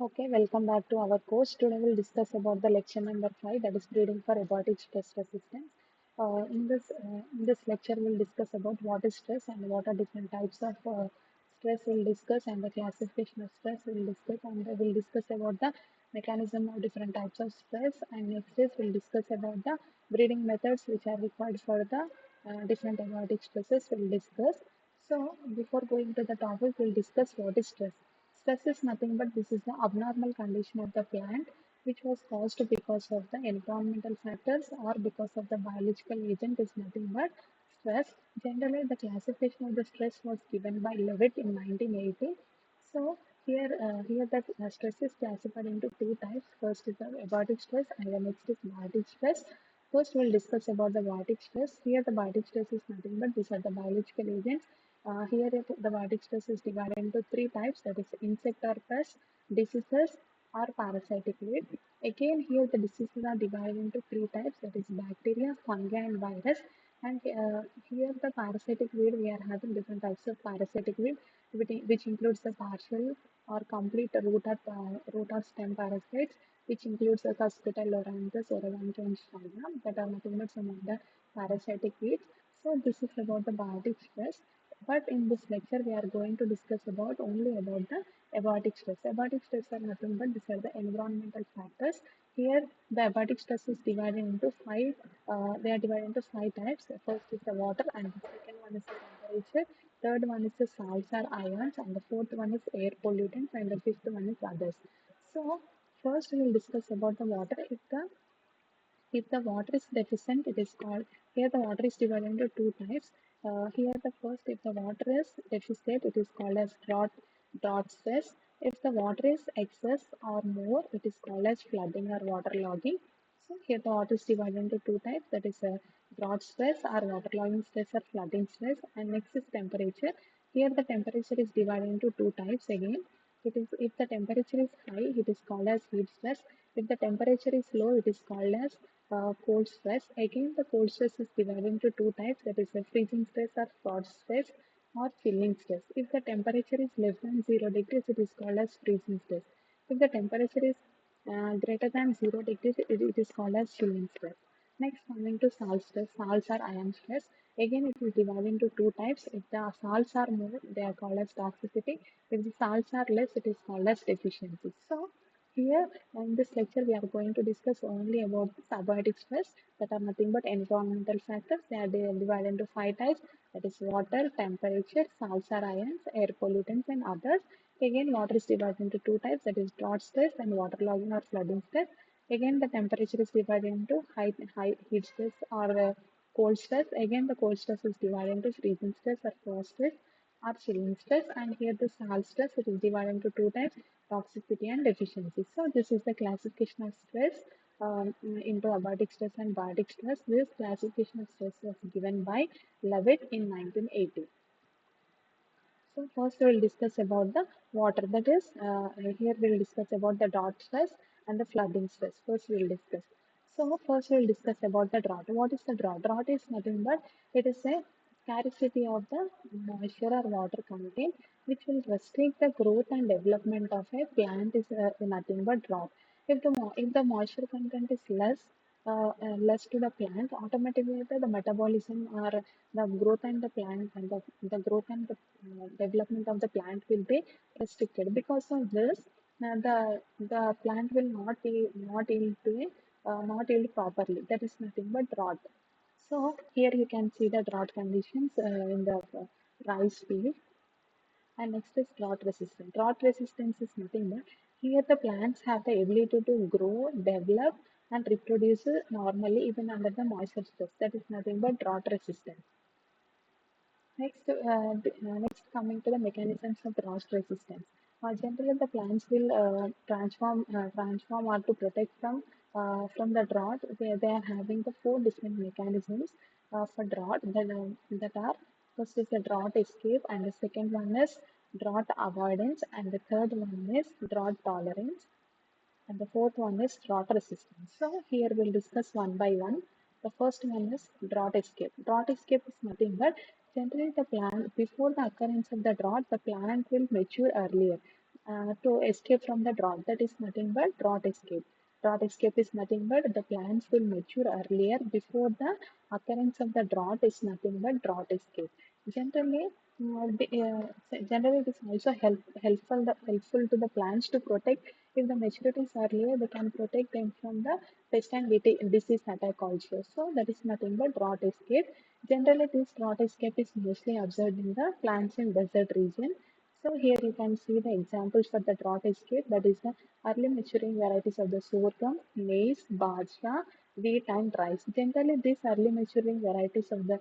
Okay, welcome back to our course. Today we'll discuss about the lecture number 5, that is breeding for abiotic stress resistance. In this lecture, we'll discuss about what is stress and what are different types of stress. We'll discuss and the classification of stress. We'll discuss and we'll discuss about the mechanism of different types of stress. And next is we'll discuss about the breeding methods which are required for the different abiotic stresses. We'll discuss. So before going to the topic, we'll discuss what is stress. Stress is nothing but this is the abnormal condition of the plant which was caused because of the environmental factors or because of the biological agent is nothing but stress. Generally, the classification of the stress was given by Levitt in 1980. So here the stress is classified into two types. First is the abiotic stress and the next is biotic stress. First, we'll discuss about the biotic stress. Here, the biotic stress is nothing but these are the biological agents the biotic stress is divided into three types, that is insect or pest, diseases or parasitic weed. Again, here the diseases are divided into three types, that is bacteria, fungi and virus. And here the parasitic weed, we are having different types of parasitic weed, which includes the partial or complete root or stem parasites, which includes the Cuscuta, Loranthus, Oregonta and Shana, that are nothing but some of the parasitic weeds. So this is about the biotic stress. But in this lecture, we are going to discuss about only about the abiotic stress. Abiotic stress are nothing but these are the environmental factors. Here, the abiotic stress is divided into five. They are divided into five types. The first is the water, and the second one is the temperature. Third one is the salts or ions, and the fourth one is air pollutants, and the fifth one is others. So, first we will discuss about the water. If the water is deficient, it is called, here the water is divided into two types. Here the first, if the water is deficient, it is called as drought stress. If the water is excess or more, it is called as flooding or waterlogging. So here the water is divided into two types, that is drought stress or waterlogging stress or flooding stress. And next is temperature. Here the temperature is divided into two types again. It is if the temperature is high, it is called as heat stress. If the temperature is low, it is called as cold stress. Again, the cold stress is divided into two types, that is a freezing stress or frost stress or chilling stress. If the temperature is less than 0 degrees, it is called as freezing stress. If the temperature is greater than 0 degrees, it is called as chilling stress. Next, coming to salt stress, salts are ion stress. Again, it is divided into two types. If the salts are more, they are called as toxicity. If the salts are less, it is called as deficiency. So, here in this lecture, we are going to discuss only about the abiotic stress that are nothing but environmental factors. They are divided into five types, that is water, temperature, salts or ions, air pollutants, and others. Again, water is divided into two types, that is drought stress and waterlogging or flooding stress. Again, the temperature is divided into high heat stress or cold stress. Again, the cold stress is divided into freezing stress or frost stress or chilling stress. And here the salt stress, it is divided into two types, toxicity and deficiency. So this is the classification of stress into abiotic stress and biotic stress. This classification of stress was given by Levitt in 1980. So first we will discuss about the water. That is, here we will discuss about the drought stress and the flooding stress. First we will discuss. So first we will discuss about the drought. What is the drought? Drought is nothing but it is a scarcity of the moisture or water content which will restrict the growth and development of a plant is nothing but drought. If the moisture content is less to the plant, automatically the metabolism or the growth and the growth and the development of the plant will be restricted. Because of this, the plant will not yield properly. That is nothing but drought. So here you can see the drought conditions in the rice field. And next is drought resistance. Drought resistance is nothing but here the plants have the ability to grow, develop, and reproduce normally even under the moisture stress. That is nothing but drought resistance. Next coming to the mechanisms of drought resistance. Generally, the plants will transform or to protect from the drought. They are having the four different mechanisms for drought that are first is the drought escape, and the second one is drought avoidance, and the third one is drought tolerance, and the fourth one is drought resistance. So here we'll discuss one by one. The first one is drought escape. Drought escape is nothing but generally the plant before the occurrence of the drought, the plant will mature earlier. to escape from the drought. That is nothing but drought escape. Drought escape is nothing but the plants will mature earlier before the occurrence of the drought is nothing but drought escape. Generally, generally it is also helpful to the plants to protect. If the maturity is earlier, they can protect them from the pest and disease attack also. So that is nothing but drought escape. Generally, this drought escape is mostly observed in the plants in desert region. So here you can see the examples for the drought escape. That is the early maturing varieties of the sorghum, maize, bajra, wheat, and rice. Generally, these early maturing varieties of the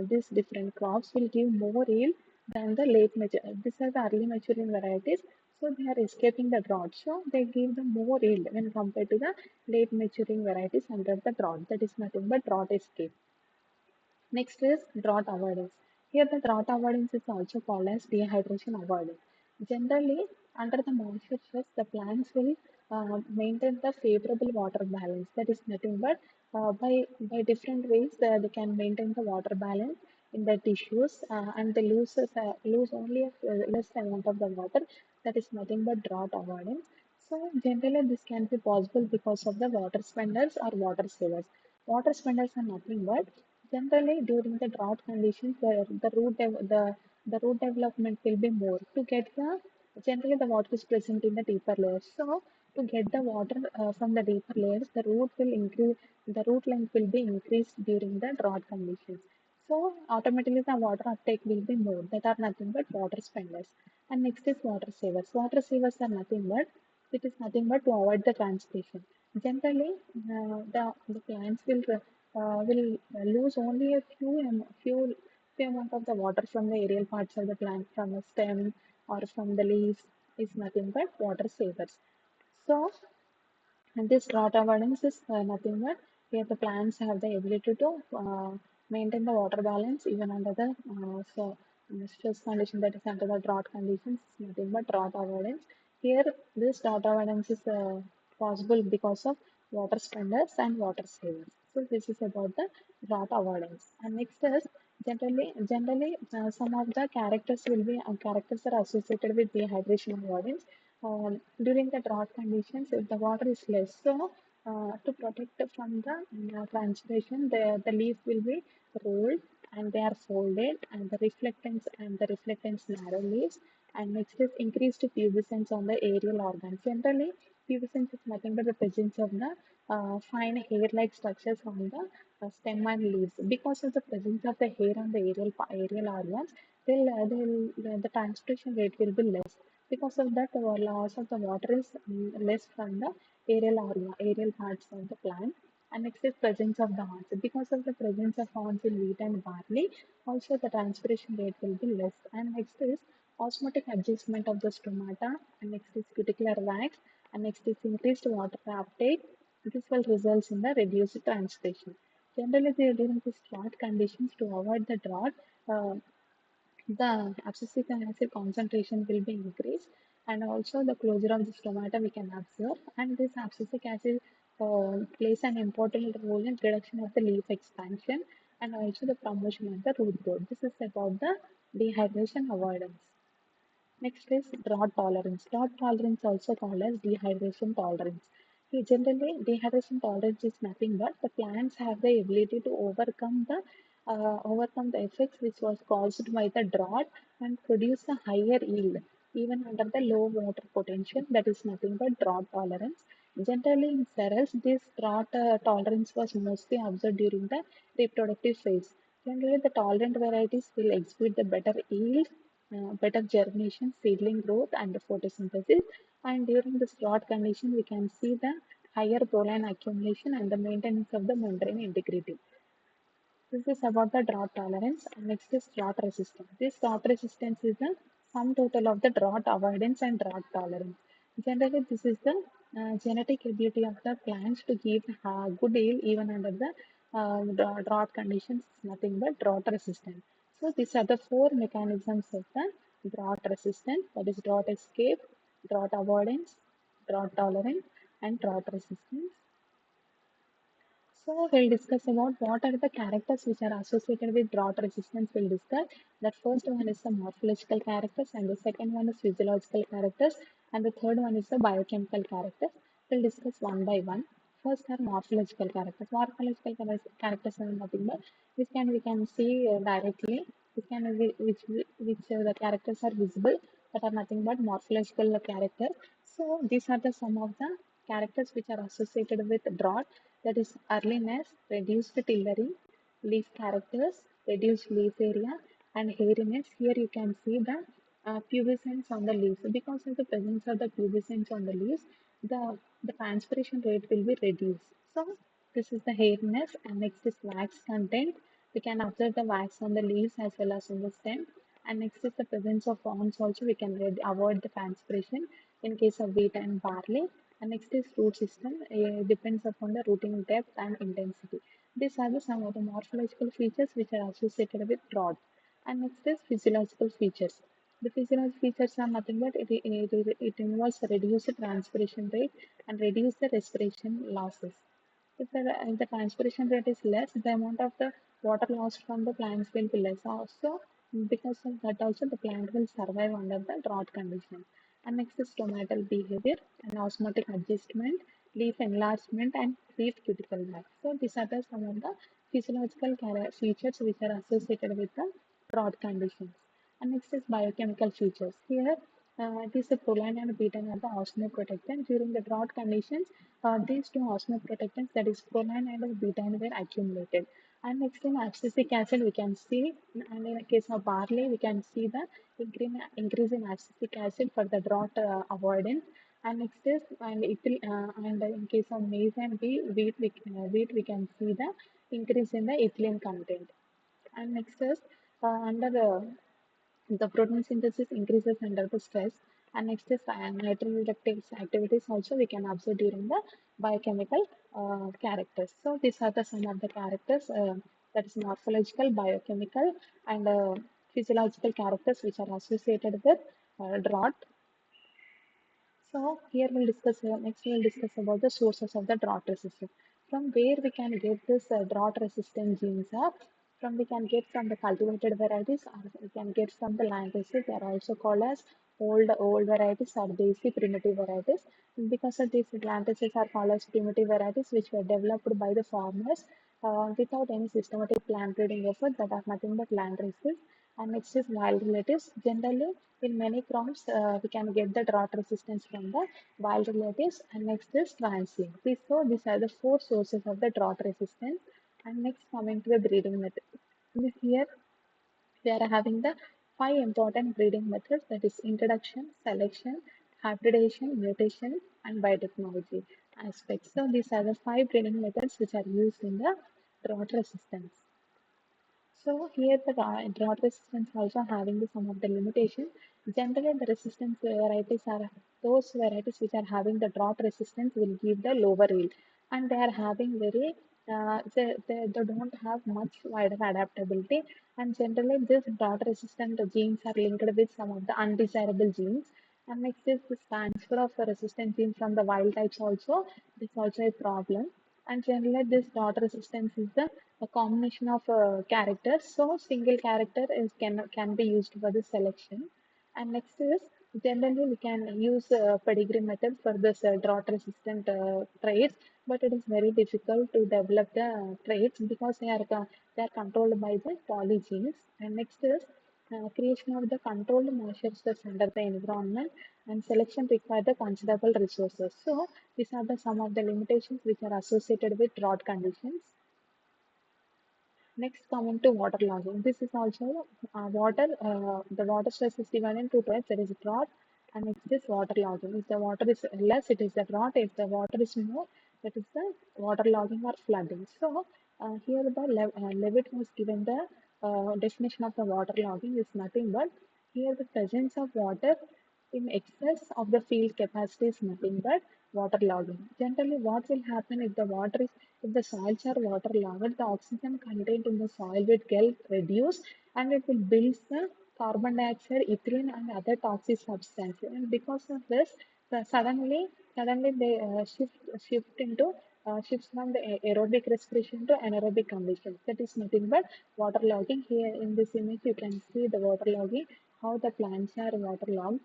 these different crops will give more yield than the late mature. These are the early maturing varieties. So they are escaping the drought. So they give the more yield when compared to the late maturing varieties under the drought. That is nothing but drought escape. Next is drought avoidance. Here the drought avoidance is also called as dehydration avoidance. Generally, under the moisture stress, the plants will maintain the favorable water balance. That is nothing but by different ways they can maintain the water balance in the tissues and they lose only a less amount of the water. That is nothing but drought avoidance. So generally this can be possible because of the water spenders or water savers. Water spenders are nothing but generally, during the drought conditions, the root development will be more. To get the generally the water is present in the deeper layers. So to get the water from the deeper layers, the root will increase. The root length will be increased during the drought conditions. So automatically the water uptake will be more. That are nothing but water spenders. And next is water savers. Water savers are nothing but it is nothing but to avoid the transpiration. Generally, the plants will lose only a few amount of the water from the aerial parts of the plant, from the stem or from the leaves, is nothing but water savers. So, and this drought avoidance is nothing but here the plants have the ability to maintain the water balance even under the stress condition, that is under the drought conditions. Is nothing but drought avoidance. Here, this drought avoidance is possible because of water spenders and water savers. So this is about the drought avoidance. And next is generally some of the characters are associated with dehydration avoidance during the drought conditions, if the water is less, so to protect from the transpiration, the leaf will be rolled and they are folded, and the reflectance narrow leaves. And next is increased pubescence on the aerial organs. Generally, pubescence is nothing but the presence of the fine hair-like structures on the stem and leaves. Because of the presence of the hair on the aerial organs, the transpiration rate will be less. Because of that, the loss of the water is less from the aerial parts of the plant. And next is presence of the horns. Because of the presence of horns in wheat and barley, also the transpiration rate will be less. And next is osmotic adjustment of the stomata. And next is cuticular wax. And next is increased water uptake. This will result in the reduced transpiration. Generally, during these drought conditions, to avoid the drought, uh, the abscisic acid concentration will be increased, and also the closure of the stomata we can observe, and this abscisic acid plays an important role in reduction of the leaf expansion and also the promotion of the root growth. This is about the dehydration avoidance. Next is drought tolerance. Drought tolerance also called as dehydration tolerance. Generally, dehydration tolerance is nothing but the plants have the ability to overcome the effects which was caused by the drought and produce a higher yield even under the low water potential. That is nothing but drought tolerance. Generally, in cereals, this drought tolerance was mostly observed during the reproductive phase. Generally, the tolerant varieties will exhibit the better yield, better germination, seedling growth, and photosynthesis. And during this drought condition, we can see the higher pollen accumulation and the maintenance of the membrane integrity. This is about the drought tolerance. And next is drought resistance. This drought resistance is the sum total of the drought avoidance and drought tolerance. Generally, this is the genetic ability of the plants to give good yield even under the drought conditions. It's nothing but drought resistant. So these are the four mechanisms of the drought resistance. That is drought escape, drought avoidance, drought tolerance, and drought resistance. So we'll discuss about what are the characters which are associated with drought resistance. We'll discuss that first one is the morphological characters, and the second one is physiological characters, and the third one is the biochemical characters. We'll discuss one by one. First are morphological characters. Morphological characters are nothing but we can see directly. We can which the characters are visible that are nothing but morphological characters. So these are the some of the characters which are associated with drought, that is earliness, reduced tillering, leaf characters, reduced leaf area, and hairiness. Here you can see the pubescence on the leaves. Because of the presence of the pubescence on the leaves, the transpiration rate will be reduced. So this is the hairiness, and next is wax content. We can observe the wax on the leaves as well as on the stem. And next is the presence of fronds also. We can avoid the transpiration in case of wheat and barley. And next is root system. Depends upon the rooting depth and intensity. These are the some of the morphological features which are associated with drought. And next is physiological features. The physiological features are nothing but it involves a reduced transpiration rate and reduce the respiration losses. If the transpiration rate is less, the amount of the water loss from the plants will be less. Also, because of that, also the plant will survive under the drought condition. And next is stomatal behavior and osmotic adjustment, leaf enlargement, and leaf cuticle mass. So these are the some of the physiological features which are associated with the drought conditions. And next is biochemical features. Here, it is the proline and betaine are the osmoprotectant. During the drought conditions, these two osmoprotectants, that is proline and betaine, were accumulated. And next in abscisic acid, we can see, and in the case of barley, we can see the increase in abscisic acid for the drought avoidance. And next is, and in case of maize and wheat, we can see the increase in the ethylene content. And next is under the protein synthesis increases under the stress. And next is nitroreductive activities also we can observe during the biochemical characters. So these are the some of the characters, that is morphological, biochemical, and physiological characters which are associated with drought. So here next we'll discuss about the sources of the drought resistance. From where we can get this drought resistant genes up? From we can get from the cultivated varieties, or we can get from the land races. They are also called as old varieties or basic primitive varieties. Because of these land races are called as primitive varieties, which were developed by the farmers without any systematic plant breeding effort, that are nothing but land races. And next is wild relatives. Generally, in many crops, we can get the drought resistance from the wild relatives. And next is transient. These are the four sources of the drought resistance. And next, coming to the breeding method. Here we are having the five important breeding methods, that is introduction, selection, hybridization, mutation, and biotechnology aspects. So these are the five breeding methods which are used in the drought resistance. So here the drought resistance also having some of the limitations. Generally, the resistance varieties are those varieties which are having the drought resistance will give the lower yield, and they are having they don't have much wider adaptability. And generally, this drought resistant genes are linked with some of the undesirable genes. And next is this transfer of the resistant genes from the wild types also. This is also a problem. And generally, this drought resistance is a combination of characters. So single character can be used for the selection. And next is generally we can use pedigree method for this drought resistant traits, but it is very difficult to develop the traits because they are controlled by the polygenes. And next is creation of the controlled moisture stress under the environment, and selection require the considerable resources. So these are the some of the limitations which are associated with drought conditions. Next, coming to water logging. This is also the water stress is divided into types. There is drought, and next is water logging. If the water is less, it is the drought. If the water is more, that is the water logging or flooding. So, here the Levitt has given the definition of the water logging is nothing but here the presence of water in excess of the field capacity is nothing but water logging. Generally, what will happen if the soils are waterlogged, the oxygen content in the soil will get reduced, and it will build the carbon dioxide, ethylene, and other toxic substances. And because of this, suddenly they shift into shifts from the aerobic respiration to anaerobic conditions. That is nothing but waterlogging. Here in this image, you can see the waterlogging, how the plants are waterlogged.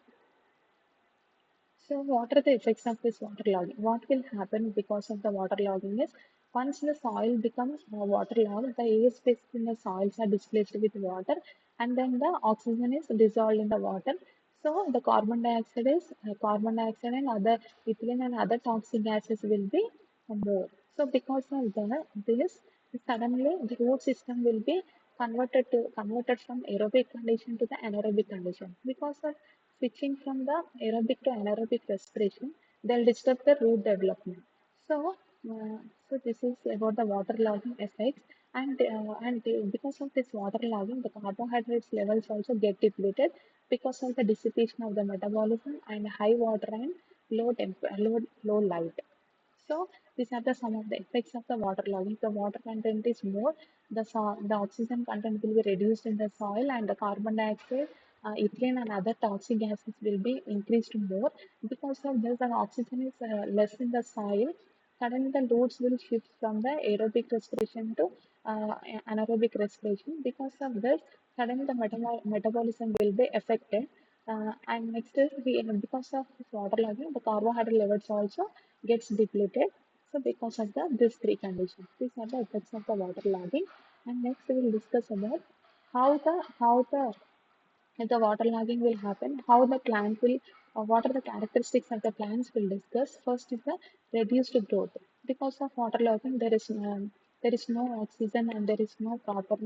So, what are the effects of this waterlogging? What will happen because of the waterlogging is once the soil becomes waterlogged, the air space in the soils are displaced with water, and then the oxygen is dissolved in the water. So, the carbon dioxide and other ethylene and other toxic gases will be more. So, because of this, suddenly the root system will be converted from aerobic condition to the anaerobic condition. Because of switching from the aerobic to anaerobic respiration, they'll disturb the root development. So, so this is about the waterlogging effects, and because of this waterlogging, the carbohydrates levels also get depleted because of the dissipation of the metabolism and high water and low light. So these are the some of the effects of the waterlogging. The water content is more, the oxygen content will be reduced in the soil, and the carbon dioxide, ethylene, and other toxic gases will be increased more. Because of this, the oxygen is less in the soil. Suddenly, the roots will shift from the aerobic respiration to anaerobic respiration. Because of this, suddenly the metabolism will be affected. And next is because of this waterlogging, the carbohydrate levels also gets depleted. So because of these three conditions, these are the effects of the waterlogging. And next we will discuss about how the waterlogging will happen, how the plant will, what are the characteristics of the plants we'll discuss. First is the reduced growth. Because of waterlogging, there is no oxygen and there is no proper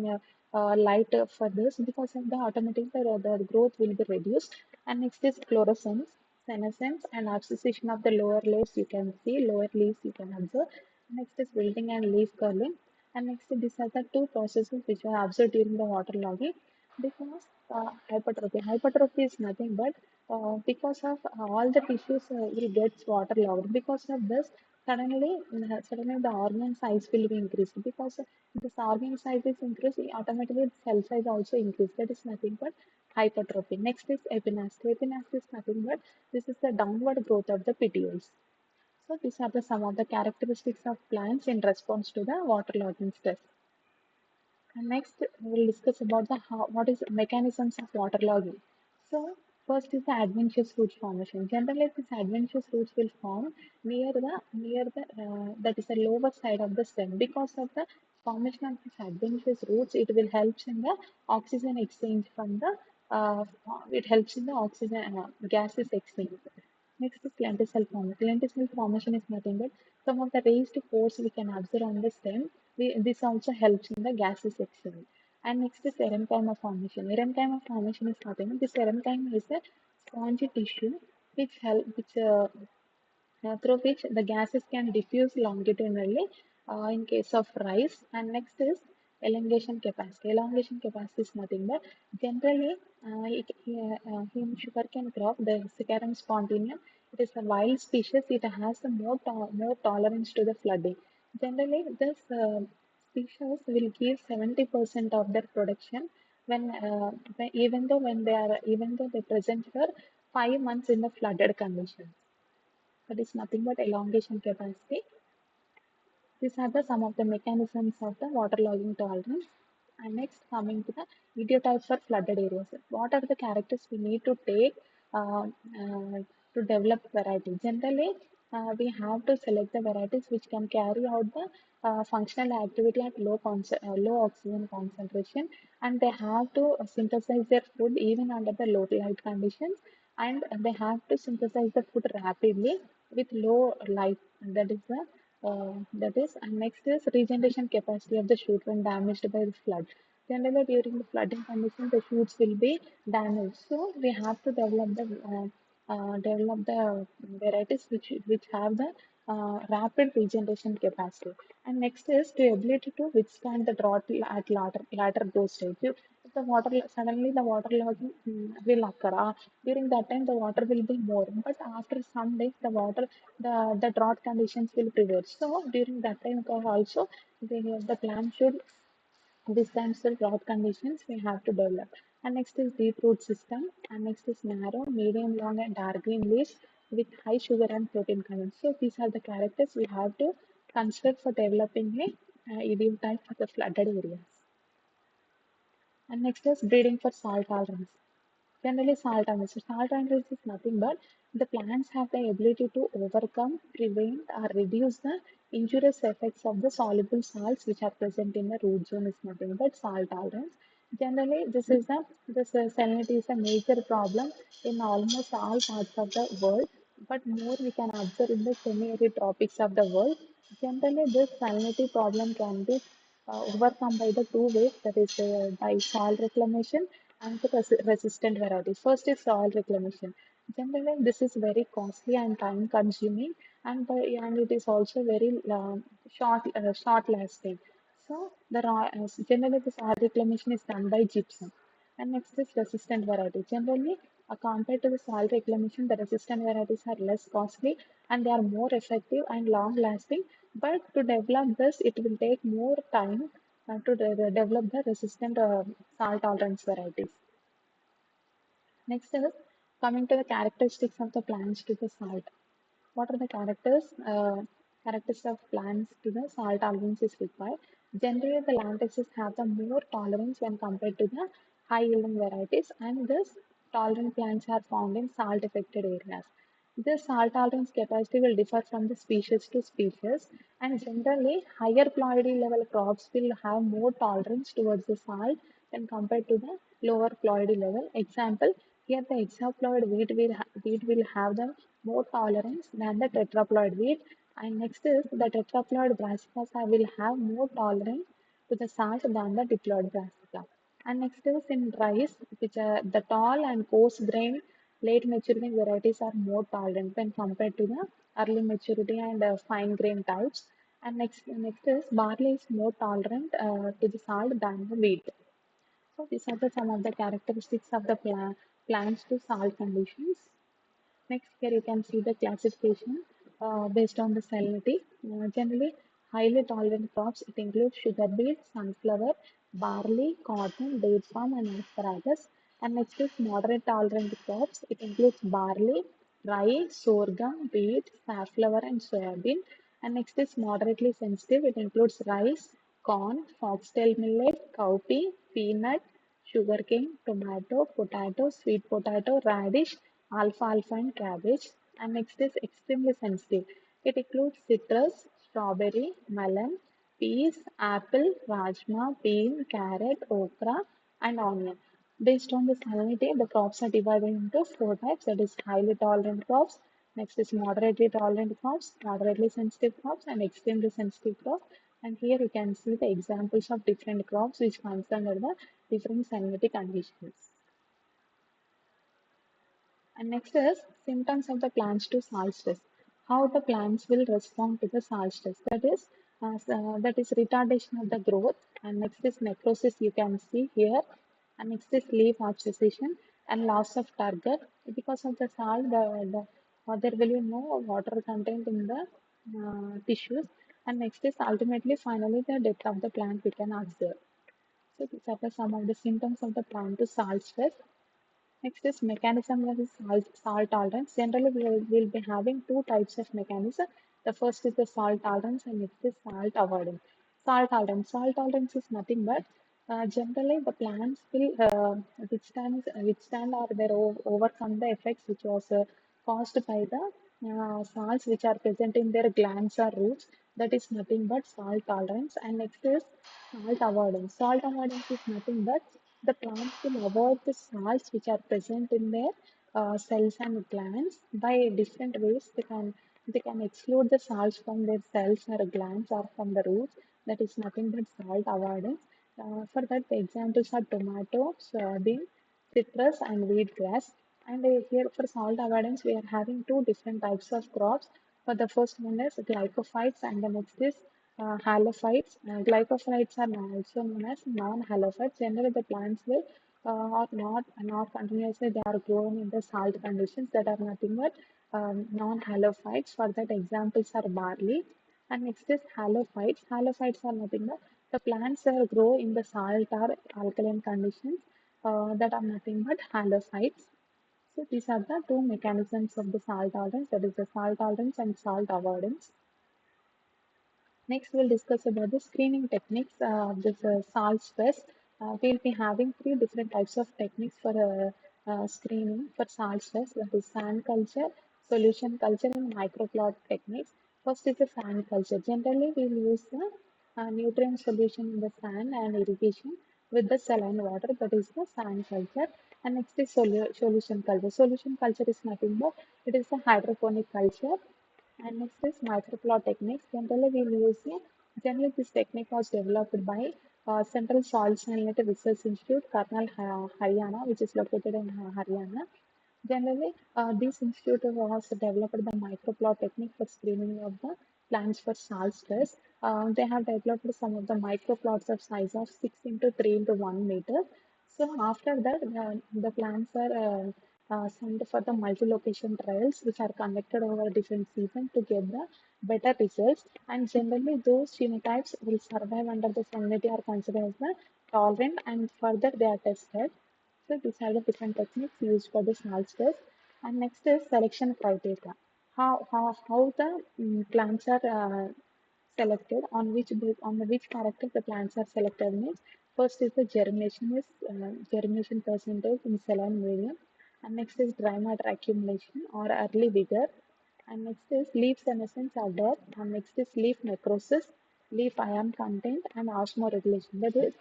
light for this. Because of the automatic, the growth will be reduced. And next is fluorescence, senescence, and abscissation of the lower leaves. You can see lower leaves you can observe. Next is wilting and leaf curling. And next, these are the two processes which are observed during the waterlogging. Because hypertrophy is nothing but because of all the tissues will get waterlogged. Because of this, suddenly the organ size will be increased. Because this organ size is increased, automatically the cell size also increased. That is nothing but hypertrophy. Next is epinasty. Epinasty is nothing but this is the downward growth of the petioles. So these are the some of the characteristics of plants in response to the waterlogging stress. And next, we will discuss about what is mechanisms of waterlogging. So, first is the adventitious roots formation. Generally, these adventitious roots will form near the that is the lower side of the stem. Because of the formation of these adventitious roots, it will help in the oxygen exchange from the it helps in the oxygen gases exchange. Next is lenticel formation. Lenticel formation is nothing but some of the raised pores we can observe on the stem. This also helps in the gases exchange. And next is parenchyma formation. Parenchyma formation is nothing. This parenchyma is a spongy tissue which through which the gases can diffuse longitudinally in case of rice. And next is elongation capacity. Elongation capacity is nothing but generally in sugarcane crop, the Sicarium spontaneum, it is a wild species. It has a more tolerance to the flooding. Generally, this species will give 70% of their production even though they present for 5 months in the flooded conditions. That is nothing but elongation capacity. These are the some of the mechanisms of the waterlogging tolerance. And next, coming to the idiotypes for flooded areas. What are the characters we need to take to develop variety? Generally, we have to select the varieties which can carry out the functional activity at low oxygen concentration, and they have to synthesize their food even under the low light conditions, and they have to synthesize the food rapidly with low light. That is, and next is regeneration capacity of the shoot when damaged by the flood. Generally, during the flooding conditions, the shoots will be damaged. So we have to develop the varieties which have the rapid regeneration capacity. And next is the ability to withstand the drought at latter growth stage. If the water suddenly the water logging will occur. During that time, the water will be more, but after some days, the drought conditions will prevail. So during that time also the plant should withstand the drought conditions we have to develop. And next is deep root system. And next is narrow, medium, long, and dark green leaves with high sugar and protein content. So these are the characters we have to considered for developing a idiom type for the flooded areas. And next is breeding for salt tolerance. Generally, salt tolerance. So salt tolerance is nothing but the plants have the ability to overcome, prevent, or reduce the injurious effects of the soluble salts which are present in the root zone is nothing but salt tolerance. Generally, this salinity is a major problem in almost all parts of the world, but more we can observe in the semi-arid tropics of the world. Generally, this salinity problem can be overcome by the two ways, that is by soil reclamation and the resistant varieties. First is soil reclamation. Generally, this is very costly and time consuming, and it is also very short lasting. So generally the soil reclamation is done by gypsum. And next is resistant variety. Generally, compared to the soil reclamation, the resistant varieties are less costly and they are more effective and long lasting. But to develop this, it will take more time to develop the resistant salt tolerance varieties. Next is coming to the characteristics of the plants to the salt. What are the characteristics of plants to the salt tolerance is required? Generally, the lantexes have the more tolerance when compared to the high yielding varieties, and this tolerant plants are found in salt affected areas. This salt tolerance capacity will differ from the species to species, and generally, higher ploidy level crops will have more tolerance towards the salt when compared to the lower ploidy level. Example, here the hexaploid wheat will have the more tolerance than the tetraploid wheat. And next is the tetraploid brassica will have more tolerance to the salt than the diploid brassica. And next is in rice, which are the tall and coarse grain late maturity varieties are more tolerant when compared to the early maturity and fine grain types. And next is barley is more tolerant to the salt than the wheat. So these are some of the characteristics of the plants to salt conditions. Next, here you can see the classification based on the salinity. Generally, highly tolerant crops, it includes sugar beet, sunflower, barley, cotton, date palm, and asparagus. And next is moderate tolerant crops. It includes barley, rye, sorghum, wheat, safflower, and soybean. And next is moderately sensitive. It includes rice, corn, foxtail millet, cowpea, peanut, sugarcane, tomato, potato, sweet potato, radish, alfalfa, and cabbage. And next is extremely sensitive. It includes citrus, strawberry, melon, peas, apple, rajma, bean, carrot, okra, and onion. Based on the salinity, the crops are divided into four types. That is highly tolerant crops. Next is moderately tolerant crops, moderately sensitive crops, and extremely sensitive crops. And here you can see the examples of different crops which comes under the different salinity conditions. And next is symptoms of the plants to salt stress. How the plants will respond to the salt stress. That is retardation of the growth. And next is necrosis. You can see here. And next is leaf abscession and loss of turgor. Because of the salt, there will be no water content in the tissues. And next is ultimately, finally, the death of the plant we can observe. So these are some of the symptoms of the plant to salt stress. Next is mechanism of the salt tolerance. Generally, we'll be having two types of mechanism. The first is the salt tolerance and next is salt avoidance. Salt tolerance. Salt tolerance is nothing but generally the plants will withstand or overcome the effects which was caused by the salts which are present in their glands or roots. That is nothing but salt tolerance. And next is salt avoidance. Salt avoidance is nothing but the plants will avoid the salts which are present in their cells and glands by different ways. They can exclude the salts from their cells or glands or from the roots. That is nothing but salt avoidance. For that, the examples are tomato, soybean, citrus, and wheatgrass. And here for salt avoidance, we are having two different types of crops. For the first one is glycophytes, and the next is halophytes. Glycophytes are also known as non-halophytes. Generally, the plants will are not continuously they are grown in the salt conditions that are nothing but non-halophytes. For that, examples are barley. And next is halophytes. Halophytes are nothing but the plants that grow in the salt or alkaline conditions that are nothing but halophytes. So these are the two mechanisms of the salt tolerance, that is the salt tolerance and salt avoidance. Next, we'll discuss about the screening techniques of this salt stress. We'll be having three different types of techniques for screening for salt stress, that is sand culture, solution culture, and microplot techniques. First is the sand culture. Generally, we'll use the nutrient solution in the sand and irrigation with the saline water, that is the sand culture. And next is solution culture. Solution culture is nothing but it is a hydroponic culture, and next is microplot techniques. Generally this technique was developed by Central Salt Salinity Research Institute, Karnal, Haryana, which is located in Haryana. Generally, this institute was developed the microplot technique for screening of the plants for salt stress. They have developed some of the microplots of size of 6 into 3 into 1 meter. So after that, the plants are sent for the multi-location trials, which are conducted over different seasons to get the better results. And generally, those genotypes will survive under the salinity are considered as the tolerant, and further they are tested. So these are the different techniques used for the small stress. And next is selection criteria. How the plants are selected, on which character the plants are selected means first is the germination percentage in saline medium, and next is dry matter accumulation or early vigor, and next is leaf senescence or death, and next is leaf necrosis, leaf ion content, and osmoregulation. That is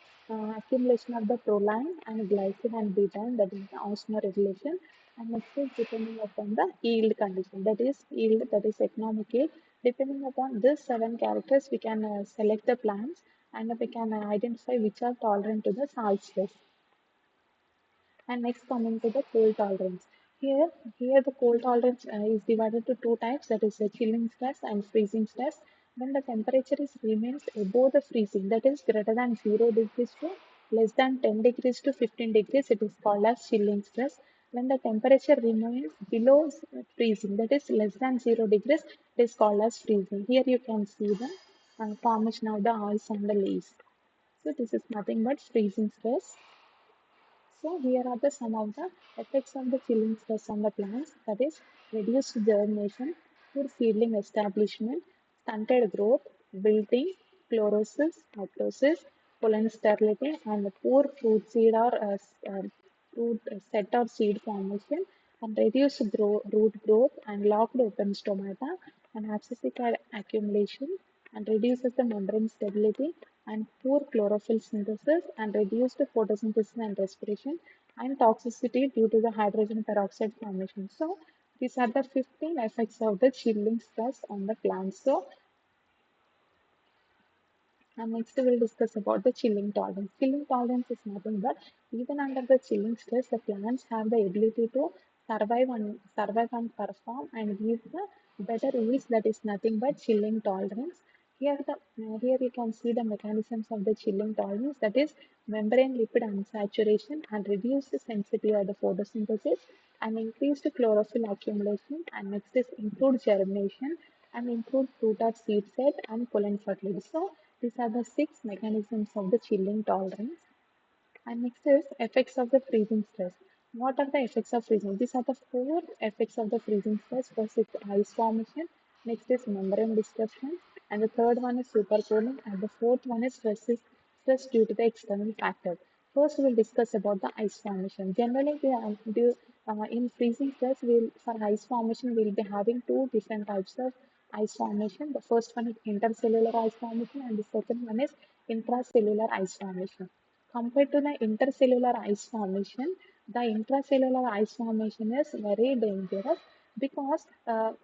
accumulation of the proline and glycine and betaine, that is the osmoregulation. And next is depending upon the yield condition, that is yield, that is economic yield. Depending upon these seven characters, we can select the plants, and we can identify which are tolerant to the salt stress. And next, coming to the cold tolerance. Here, here the cold tolerance is divided to two types, that is the chilling stress and freezing stress. When the temperature is remains above the freezing, that is greater than 0 degrees to less than 10 degrees to 15 degrees, it is called as chilling stress. When the temperature remains below freezing, that is less than 0 degrees, it is called as freezing. Here you can see the formation of the ice on the leaves. So this is nothing but freezing stress. So here are the some of the effects of the chilling stress on the plants, that is reduced germination, poor seedling establishment, stunted growth, wilting, chlorosis, necrosis, pollen sterility, and poor fruit seed or fruit set or seed formation, and reduced root growth and locked open stomata, and abscisic accumulation, and reduces the membrane stability, and poor chlorophyll synthesis, and reduced photosynthesis and respiration, and toxicity due to the hydrogen peroxide formation. So these are the 15 effects of the chilling stress on the plants. So and next we'll discuss about the chilling tolerance. Chilling tolerance is nothing but even under the chilling stress, the plants have the ability to survive and perform and give the better yields. That is nothing but chilling tolerance. Here you can see the mechanisms of the chilling tolerance, that is membrane lipid unsaturation and reduced sensitivity of the photosynthesis and increased chlorophyll accumulation, and next is improved germination and improved fruit or seed set and pollen fertility. So these are the six mechanisms of the chilling tolerance. And next is effects of the freezing stress. What are the effects of freezing? These are the four effects of the freezing stress. First is ice formation, next is membrane disruption, and the third one is supercooling, and the fourth one is stress due to the external factor. First, we'll discuss about the ice formation. Generally, in freezing stress, for ice formation, we'll be having two different types of ice formation. The first one is intercellular ice formation, and the second one is intracellular ice formation. Compared to the intercellular ice formation, the intracellular ice formation is very dangerous because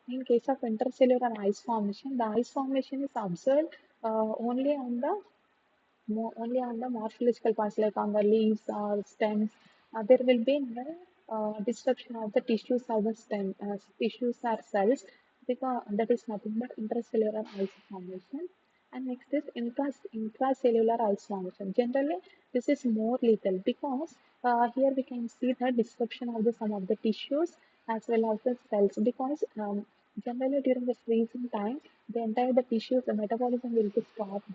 in case of intercellular ice formation, the ice formation is observed only on the morphological parts like on the leaves or stems. There will be no disruption of the tissues or the tissues or cells, because that is nothing but intracellular ice formation. And next is intracellular ice formation. Generally, this is more lethal because here we can see the disruption of the some of the tissues as well as the cells, because generally during the freezing time, the entire the tissues, the metabolism will be stopped.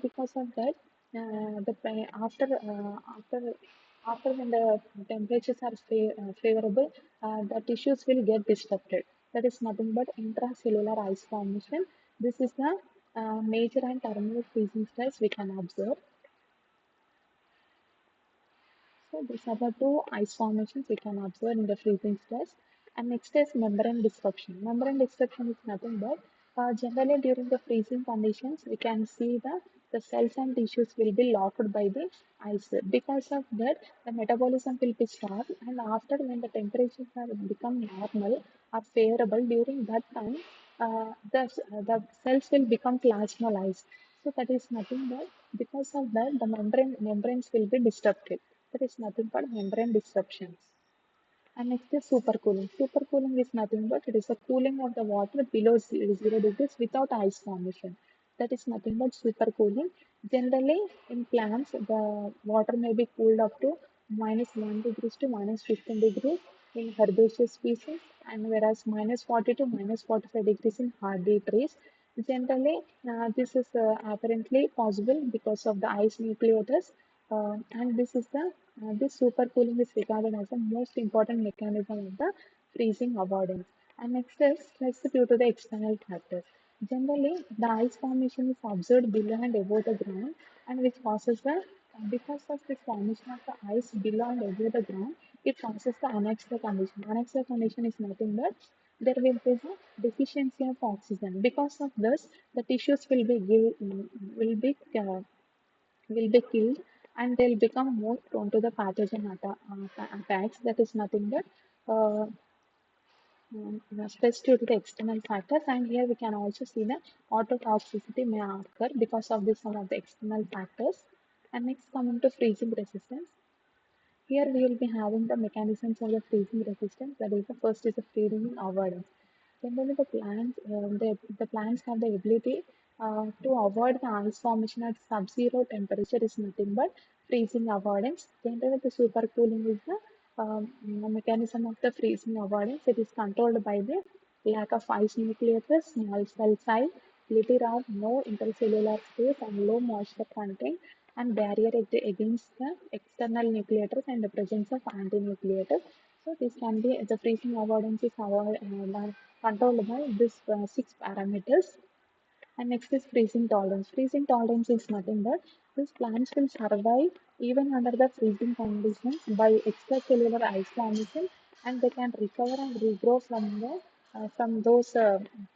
Because of that, after when the temperatures are favorable, the tissues will get disrupted. That is nothing but intracellular ice formation. This is the Major and terminal freezing stress we can observe. So these are the two ice formations we can observe in the freezing stress. And next is membrane disruption. Membrane disruption is nothing but generally during the freezing conditions, we can see the cells and tissues will be locked by the ice. Because of that, the metabolism will be stopped. And after when the temperatures have become normal or favorable, during that time, the cells will become plasmolized. So that is nothing but because of that, the membranes will be disrupted. That is nothing but membrane disruptions. And next is supercooling. Supercooling is nothing but it is a cooling of the water below 0 degrees without ice formation. That is nothing but supercooling. Generally, in plants, the water may be cooled up to minus 1 degrees to minus 15 degrees in herbaceous species, and whereas minus 40 to minus 45 degrees in hardy trees. Generally, this is apparently possible because of the ice nucleators, and this supercooling is regarded as the most important mechanism of the freezing avoidance. And next is stress due to the external factors. Generally, the ice formation is observed below and above the ground, and which causes because of this formation of the ice below and above the ground, it causes the anoxia condition. Anoxia condition is nothing but there will be a deficiency of oxygen. Because of this, the tissues will be will be killed and they'll become more prone to the pathogen attacks. That is nothing but stress due to the external factors. And here we can also see the autotoxicity may occur because of this some of the external factors. And next, coming to freezing resistance. Here we will be having the mechanisms of the freezing resistance. That is, the first is the freezing avoidance. Generally, the plants have the ability to avoid the ice formation at sub-zero temperature is nothing but freezing avoidance. Generally, the supercooling is the mechanism of the freezing avoidance. It is controlled by the lack of ice nucleases, small cell size, little or no intercellular space, and low moisture content, and barrier against the external nucleators and the presence of antinucleators. So this can be the freezing avoidance is controlled by these six parameters. And next is freezing tolerance. Freezing tolerance is nothing but these plants will survive even under the freezing conditions by extracellular ice formation, and they can recover and regrow from those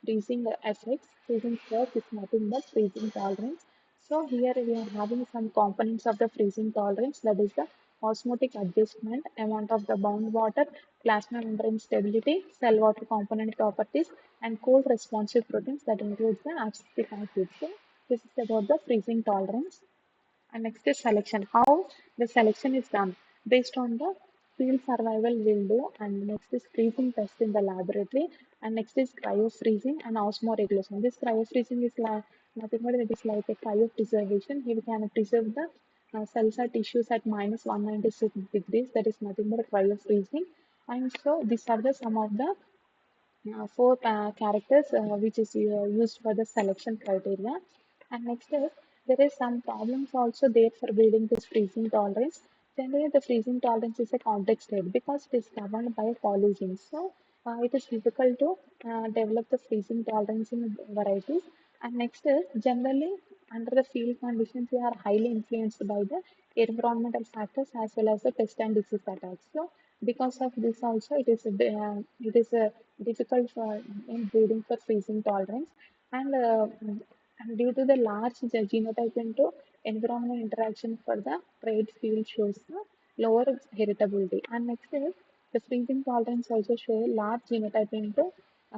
freezing effects. Freezing stress is nothing but freezing tolerance. So here we are having some components of the freezing tolerance, that is the osmotic adjustment, amount of the bound water, plasma membrane stability, cell water component properties, and cold responsive proteins that includes the acetic acid. So this is about the freezing tolerance. And next is selection. How the selection is done based on the field survival window. And next is freezing test in the laboratory. And next is cryo freezing and osmoregulation. This cryo freezing is like nothing but it is like a cryo preservation. Here we can preserve the cells or tissues at minus 196 degrees. That is nothing but cryo freezing. And so these are the some of the four characters which is used for the selection criteria. And next is there is some problems also there for building this freezing tolerance. Generally, the freezing tolerance is a complex state because it is governed by polygenes. So it is difficult to develop the freezing tolerance in varieties. And next is generally under the field conditions, we are highly influenced by the environmental factors as well as the pest and disease attacks. So because of this also, it is a difficult for in breeding for freezing tolerance, and due to the large genotype into environmental interaction for the trade field shows the lower heritability. And next is the freezing tolerance also show a large genotype into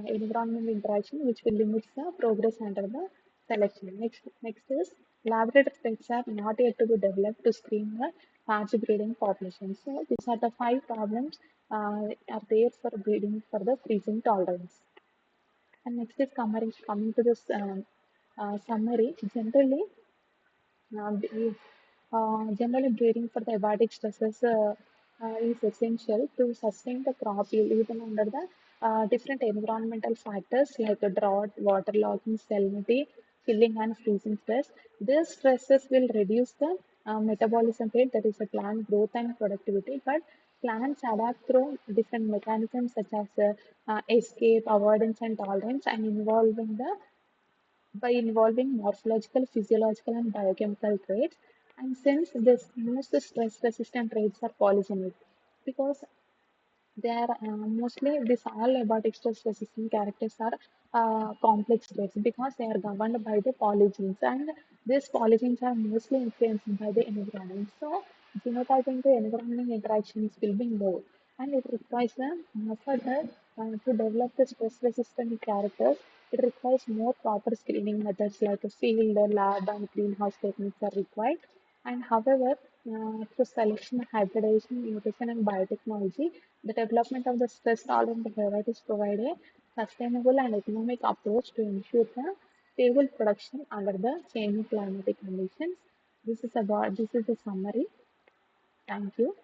environmental interaction, which will limit the progress under the selection. Next is laboratory tests are not yet to be developed to screen the large breeding population. So these are the five problems are there for breeding for the freezing tolerance. And next is coming to this summary. Generally, breeding for the abiotic stresses is essential to sustain the crop yield even under the different environmental factors like drought, waterlogging, salinity, chilling, and freezing stress. These stresses will reduce the metabolism rate, that is, the plant growth and productivity. But plants adapt through different mechanisms such as escape, avoidance, and tolerance, and involving the by involving morphological, physiological, and biochemical traits. And since this most stress resistant traits are polygenic, because they are mostly this all abiotic stress resistant characters are complex traits because they are governed by the polygenes, and these polygenes are mostly influenced by the environment. So genotyping the environment interactions will be more, and it requires further to develop the stress resistant characters. It requires more proper screening methods like a field, lab, and greenhouse techniques are required. And however, through selection, hybridization, nutrition, and biotechnology, the development of the stress-tolerant varieties provide a sustainable and economic approach to ensure the stable production under the changing climatic conditions. This is the summary. Thank you.